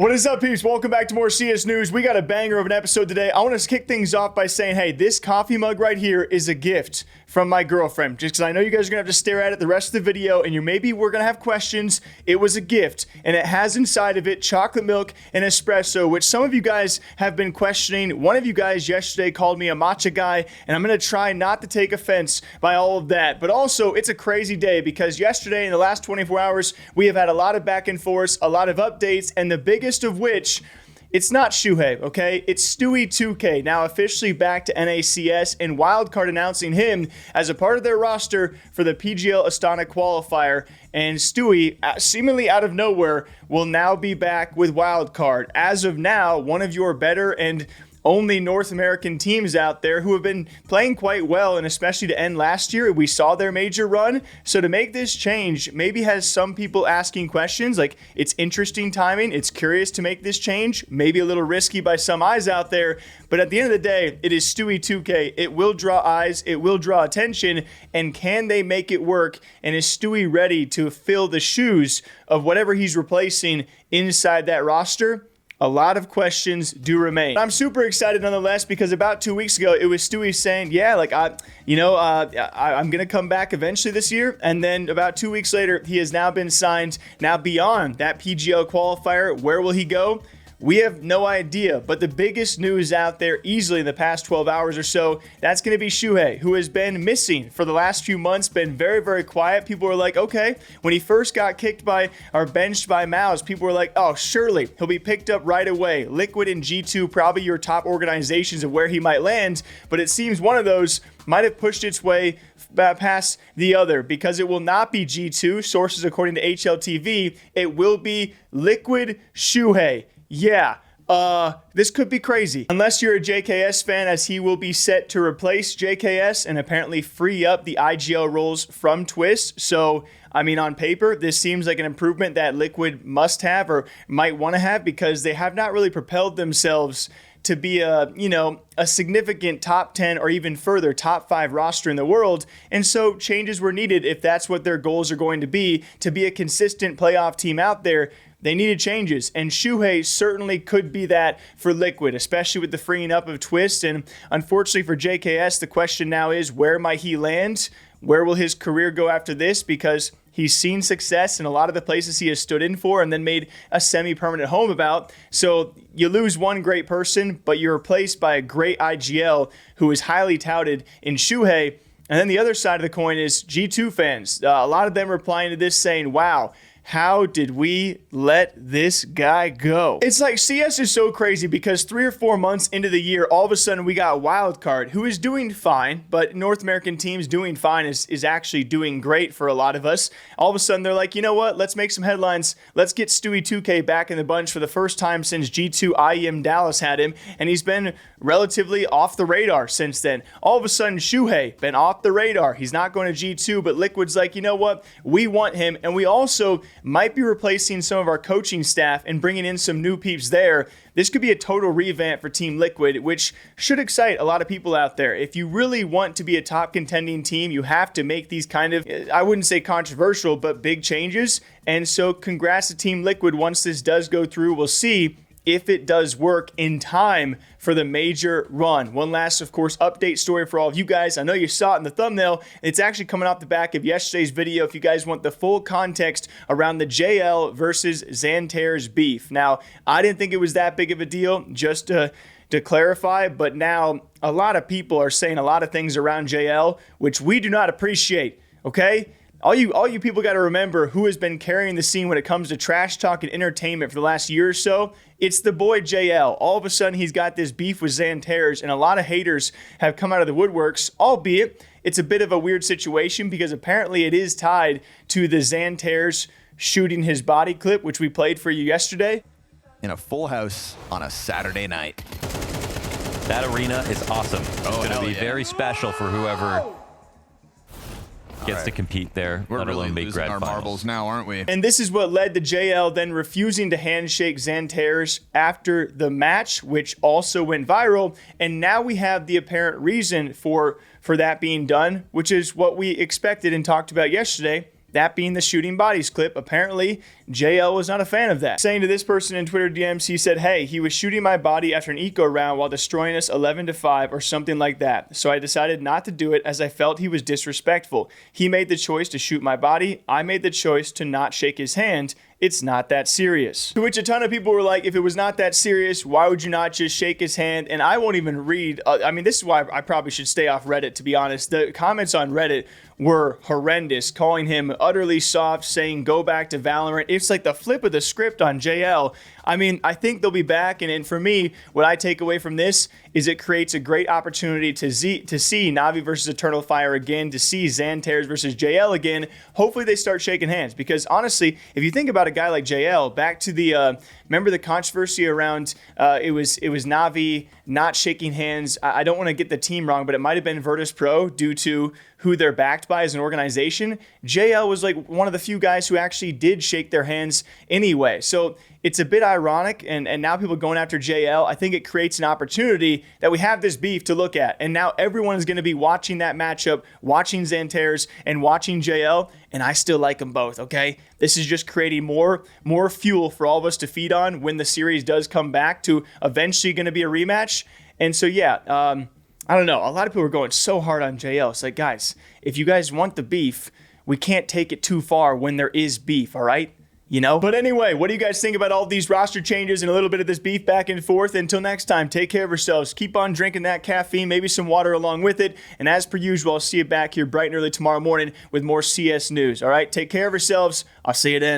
What is up, peeps? Welcome back to more CS News. We got a banger of an episode today. I want to kick things off by saying, hey, this coffee mug right here is a gift from my girlfriend. Just because I know you guys are going to have to stare at it the rest of the video, and maybe we're going to have questions. It was a gift, and it has inside of it chocolate milk and espresso, which some of you guys have been questioning. One of you guys yesterday called me a matcha guy, and I'm going to try not to take offense by all of that. But also, it's a crazy day because yesterday, in the last 24 hours, we have had a lot of back and forth, a lot of updates, and the biggest of which, it's not Siuhy, okay? It's Stewie2k, now officially back to NACS, and Wildcard announcing him as a part of their roster for the PGL Astana qualifier. And Stewie, seemingly out of nowhere, will now be back with Wildcard. As of now, one of your better and only North American teams out there who have been playing quite well, and especially to end last year, we saw their major run. So to make this change maybe has some people asking questions, like it's interesting timing, it's curious to make this change, maybe a little risky by some eyes out there, but at the end of the day, it is Stewie2k. It will draw eyes, it will draw attention, and can they make it work? And is Stewie ready to fill the shoes of whatever he's replacing inside that roster? A lot of questions do remain. I'm super excited nonetheless because about 2 weeks ago, it was Stewie saying, yeah, like I'm going to come back eventually this year. And then about 2 weeks later, he has now been signed. Now beyond that PGO qualifier, where will he go? We have no idea, but the biggest news out there easily in the past 12 hours or so, that's going to be Siuhy, who has been missing for the last few months, been very, very quiet. People were like, okay, when he first got kicked by or benched by Mouse, people were like, oh, surely he'll be picked up right away. Liquid and G2, probably your top organizations of where he might land, but it seems one of those might have pushed its way past the other because it will not be G2. Sources according to HLTV, it will be Liquid Siuhy. Yeah, this could be crazy. Unless you're a JKS fan, as he will be set to replace JKS and apparently free up the IGL roles from Twist. So, I mean, on paper, this seems like an improvement that Liquid must have or might want to have because they have not really propelled themselves to be a significant top 10 or even further top 5 roster in the world. And so changes were needed if that's what their goals are going to be a consistent playoff team out there. They needed changes, and Siuhy certainly could be that for Liquid, especially with the freeing up of Twist. And unfortunately for JKS, the question now is, where might he land? Where will his career go after this? Because he's seen success in a lot of the places he has stood in for and then made a semi-permanent home about. So you lose one great person, but you're replaced by a great IGL who is highly touted in Siuhy. And then the other side of the coin is G2 fans. A lot of them replying to this saying, wow, how did we let this guy go? It's like CS is so crazy because 3 or 4 months into the year, all of a sudden we got Wildcard, who is doing fine, but North American teams doing fine is actually doing great for a lot of us. All of a sudden they're like, you know what? Let's make some headlines. Let's get Stewie2k back in the bunch for the first time since G2 IEM Dallas had him, and he's been relatively off the radar since then. All of a sudden Siuhy been off the radar. He's not going to G2, but Liquid's like, you know what? We want him, and we also might be replacing some of our coaching staff and bringing in some new peeps there. This could be a total revamp for Team Liquid, which should excite a lot of people out there. If you really want to be a top contending team, you have to make these kind of, I wouldn't say controversial, but big changes. And so congrats to Team Liquid. Once this does go through, we'll see if it does work in time for the major run. One last, of course, update story for all of you guys. I know you saw it in the thumbnail. It's actually coming off the back of yesterday's video if you guys want the full context around the JL versus Xantares beef. Now, I didn't think it was that big of a deal, just to clarify, but now a lot of people are saying a lot of things around JL, which we do not appreciate, okay? All you people got to remember who has been carrying the scene when it comes to trash talk and entertainment for the last year or so. It's the boy JL. All of a sudden, he's got this beef with Xantares, and a lot of haters have come out of the woodworks, albeit it's a bit of a weird situation because apparently it is tied to the Xantares shooting his body clip, which we played for you yesterday. In a full house on a Saturday night. That arena is awesome. It's going to be very special for whoever gets to compete there. We're let really alone make losing grand our finals. marbles now, aren't we? And this is what led to JL then refusing to handshake Xantares after the match, which also went viral. And now we have the apparent reason for that being done, which is what we expected and talked about yesterday. that being the shooting bodies clip. Apparently, JL was not a fan of that. Saying to this person in Twitter DMs, he said, hey, he was shooting my body after an eco round while destroying us 11-5 or something like that. So I decided not to do it as I felt he was disrespectful. He made the choice to shoot my body. I made the choice to not shake his hand. It's not that serious. To which a ton of people were like, if it was not that serious, why would you not just shake his hand? And I won't even read. I mean, this is why I probably should stay off Reddit, to be honest. The comments on Reddit were horrendous, calling him utterly soft, saying go back to Valorant. It's like the flip of the script on JL. I mean, I think they'll be back, and for me, what I take away from this is it creates a great opportunity to see Na'Vi versus Eternal Fire again, to see Xantares versus JL again. Hopefully they start shaking hands, because honestly, if you think about a guy like JL, back to the remember the controversy around it was Na'Vi not shaking hands. I don't want to get the team wrong, but it might have been Virtus Pro due to who they're backed by as an organization. JL was like one of the few guys who actually did shake their hands anyway. So it's a bit ironic, and now people going after JL. I think it creates an opportunity that we have this beef to look at, and now everyone is going to be watching that matchup, watching Xantares and watching JL, and I still like them both, okay? This is just creating more fuel for all of us to feed on when the series does come back to eventually going to be a rematch. And so, yeah, I don't know. A lot of people are going so hard on JL. It's like, guys, if you guys want the beef, we can't take it too far when there is beef, all right? You know? But anyway, what do you guys think about all these roster changes and a little bit of this beef back and forth? Until next time, take care of yourselves. Keep on drinking that caffeine, maybe some water along with it. And as per usual, I'll see you back here bright and early tomorrow morning with more CS news. All right? Take care of yourselves. I'll see you then.